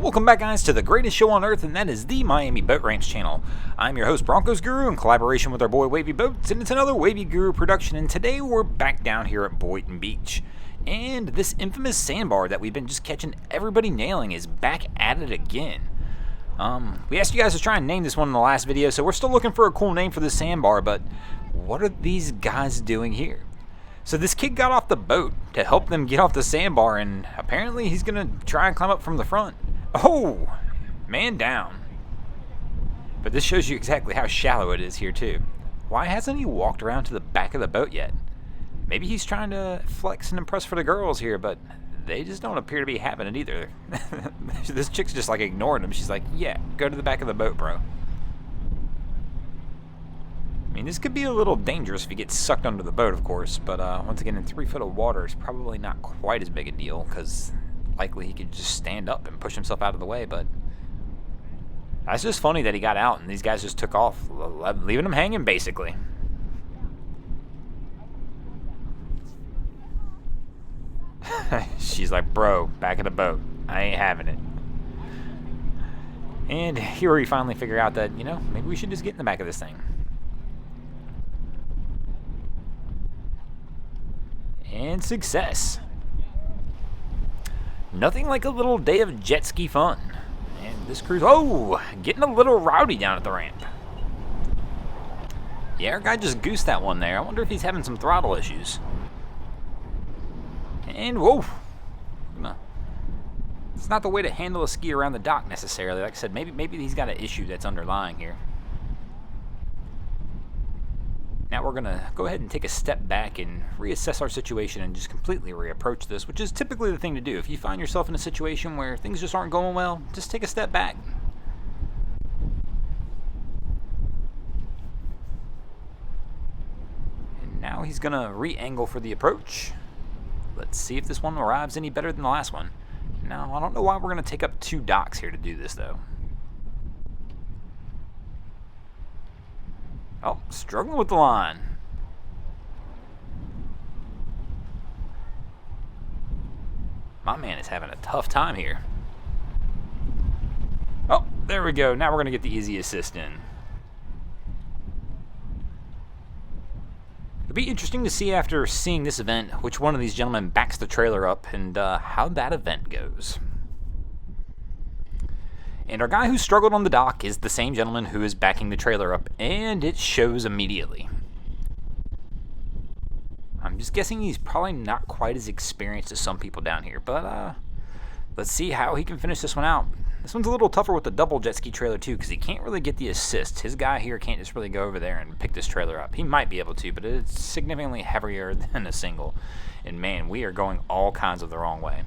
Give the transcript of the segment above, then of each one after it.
Welcome back, guys, to the greatest show on earth, and that is the Miami Boat Ramps channel. I'm your host, Broncos Guru, in collaboration with our boy Wavy Boats, and it's another Wavy Guru production, and today we're back down here at Boynton Beach. And this infamous sandbar that we've been just catching everybody nailing is back at it again. We asked you guys to try and name this one in the last video, so we're still looking for a cool name for this sandbar, but what are these guys doing here? So this kid got off the boat to help them get off the sandbar, and apparently he's gonna try and climb up from the front. Oh, man down. But this shows you exactly how shallow it is here too. Why hasn't he walked around to the back of the boat yet? Maybe he's trying to flex and impress for the girls here, but they just don't appear to be having it either. This chick's just like ignoring him. She's like, yeah, go to the back of the boat, bro. I mean, this could be a little dangerous if he gets sucked under the boat, of course, but once again, in 3 foot of water, it's probably not quite as big a deal, because likely he could just stand up and push himself out of the way, but that's just funny that he got out and these guys just took off, leaving him hanging, basically. She's like, bro, back of the boat. I ain't having it. And here we finally figure out that, you know, maybe we should just get in the back of this thing. And success. Nothing like a little day of jet ski fun. And this cruise, oh, getting a little rowdy down at the ramp. Yeah, our guy just goosed that one there. I wonder if he's having some throttle issues. And whoa, it's not the way to handle a ski around the dock necessarily. Like I said, maybe he's got an issue that's underlying here. Now we're gonna go ahead and take a step back and reassess our situation and just completely reapproach this, which is typically the thing to do. If you find yourself in a situation where things just aren't going well, just take a step back. And now he's gonna re-angle for the approach. Let's see if this one arrives any better than the last one. Now, I don't know why we're gonna take up 2 docks here to do this though. Oh, struggling with the line. My man is having a tough time here. Oh, there we go. Now we're going to get the easy assist in. It'll be interesting to see after seeing this event which one of these gentlemen backs the trailer up and how that event goes. And our guy who struggled on the dock is the same gentleman who is backing the trailer up, and it shows immediately. I'm just guessing he's probably not quite as experienced as some people down here, but let's see how he can finish this one out. This one's a little tougher with the double jet ski trailer too, because he can't really get the assist. His guy here can't just really go over there and pick this trailer up. He might be able to, but it's significantly heavier than a single. And man, we are going all kinds of the wrong way.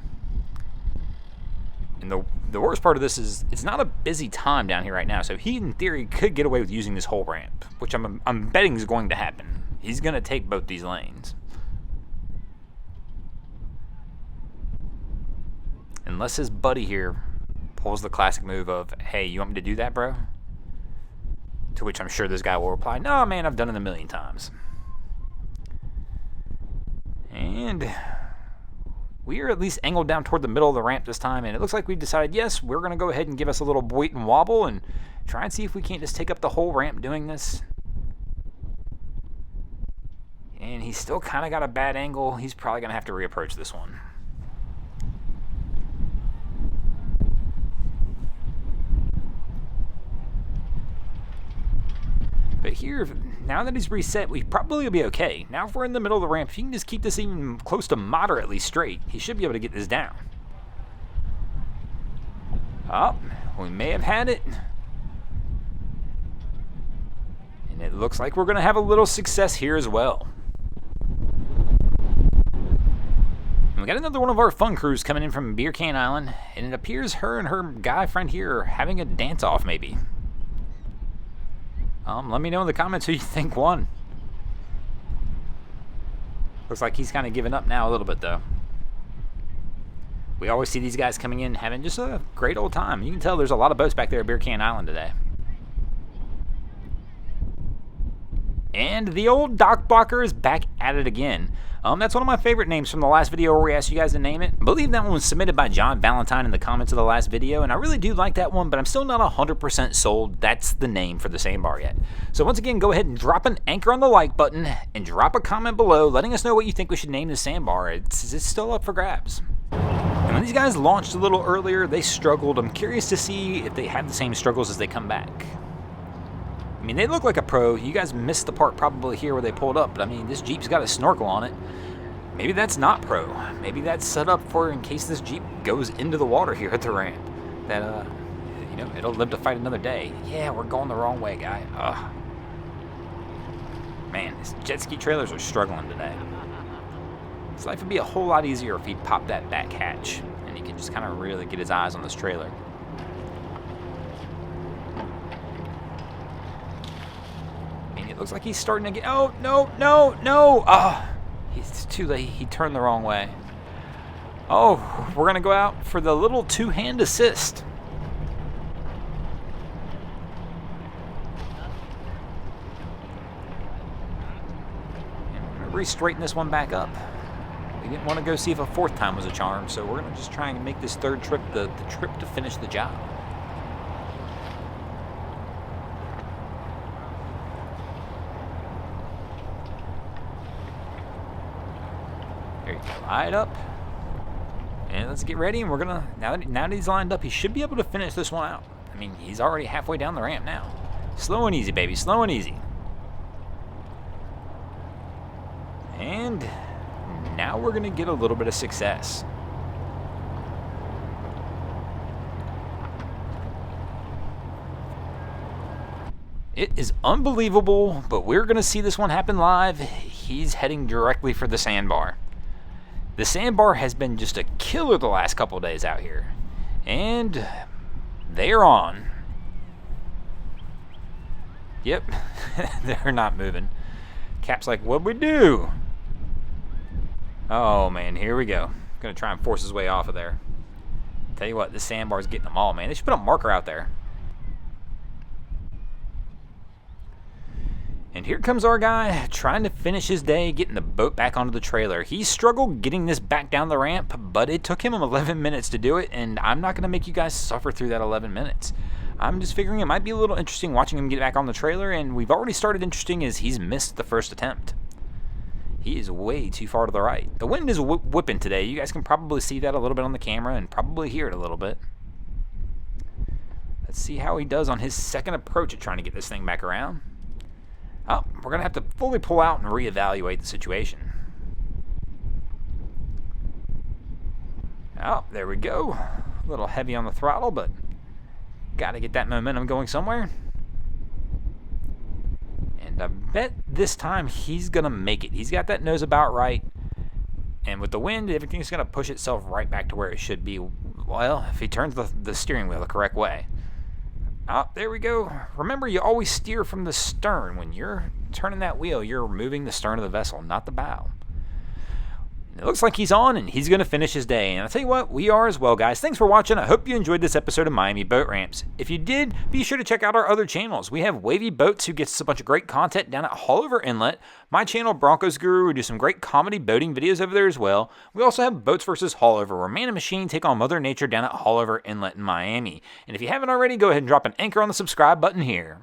And the worst part of this is it's not a busy time down here right now, so he, in theory, could get away with using this whole ramp, which I'm betting is going to happen. He's going to take both these lanes. Unless his buddy here pulls the classic move of, hey, you want me to do that, bro? To which I'm sure this guy will reply, no, man, I've done it a million times. And we are at least angled down toward the middle of the ramp this time, and it looks like we've decided, yes, we're going to go ahead and give us a little Boynton wobble and try and see if we can't just take up the whole ramp doing this. And he's still kind of got a bad angle. He's probably going to have to reapproach this one. But here, now that he's reset, we probably will be okay. Now if we're in the middle of the ramp, if he can just keep this even close to moderately straight, he should be able to get this down. Oh, we may have had it. And it looks like we're going to have a little success here as well. And we got another one of our fun crews coming in from Beer Can Island, and it appears her and her guy friend here are having a dance-off maybe. Let me know in the comments who you think won. Looks like he's kind of giving up now a little bit, though. We always see these guys coming in having just a great old time. You can tell there's a lot of boats back there at Beer Can Island today. And the old dock blocker is back at it again. That's one of my favorite names from the last video where we asked you guys to name it. I believe that one was submitted by John Valentine in the comments of the last video, and I really do like that one, but I'm still not 100% sold that's the name for the sandbar yet. So once again, go ahead and drop an anchor on the like button and drop a comment below letting us know what you think we should name the sandbar. It's still up for grabs. And when these guys launched a little earlier, they struggled. I'm curious to see if they have the same struggles as they come back. I mean, they look like a pro. You guys missed the part probably here where they pulled up, but I mean, this Jeep's got a snorkel on it. Maybe that's not pro. Maybe that's set up for in case this Jeep goes into the water here at the ramp. That, you know, it'll live to fight another day. Yeah, we're going the wrong way, guy. Man, these jet ski trailers are struggling today. His life would be a whole lot easier if he popped that back hatch and he could just kind of really get his eyes on this trailer. It looks like he's starting to get... Oh, no, no, no. Oh, he's too late. He turned the wrong way. Oh, we're going to go out for the little two-hand assist. And we're going to re-straighten this one back up. We didn't want to go see if a fourth time was a charm, so we're going to just try and make this third trip the trip to finish the job. There you go, light up. And let's get ready, and we're gonna, now that he's lined up, he should be able to finish this one out. I mean, he's already halfway down the ramp now. Slow and easy, baby, slow and easy. And now we're gonna get a little bit of success. It is unbelievable, but we're gonna see this one happen live. He's heading directly for the sandbar. The sandbar has been just a killer the last couple of days out here. And they're on. Yep, they're not moving. Cap's like, what'd we do? Oh man, here we go. Gonna try and force his way off of there. Tell you what, this sandbar's getting them all, man. They should put a marker out there. And here comes our guy trying to finish his day, getting the boat back onto the trailer. He struggled getting this back down the ramp, but it took him 11 minutes to do it, and I'm not going to make you guys suffer through that 11 minutes. I'm just figuring it might be a little interesting watching him get back on the trailer, and we've already started interesting as he's missed the first attempt. He is way too far to the right. The wind is whipping today. You guys can probably see that a little bit on the camera and probably hear it a little bit. Let's see how he does on his second approach at trying to get this thing back around. Oh, we're going to have to fully pull out and reevaluate the situation. Oh, there we go. A little heavy on the throttle, but got to get that momentum going somewhere. And I bet this time he's going to make it. He's got that nose about right. And with the wind, everything's going to push itself right back to where it should be. Well, if he turns the steering wheel the correct way. Oh, there we go. Remember, you always steer from the stern. When you're turning that wheel, you're moving the stern of the vessel, not the bow. It looks like he's on, and he's going to finish his day. And I'll tell you what, we are as well, guys. Thanks for watching. I hope you enjoyed this episode of Miami Boat Ramps. If you did, be sure to check out our other channels. We have Wavy Boats, who gets us a bunch of great content down at Haulover Inlet. My channel, Broncos Guru, we do some great comedy boating videos over there as well. We also have Boats vs. Haulover, where man and machine take on Mother Nature down at Haulover Inlet in Miami. And if you haven't already, go ahead and drop an anchor on the subscribe button here.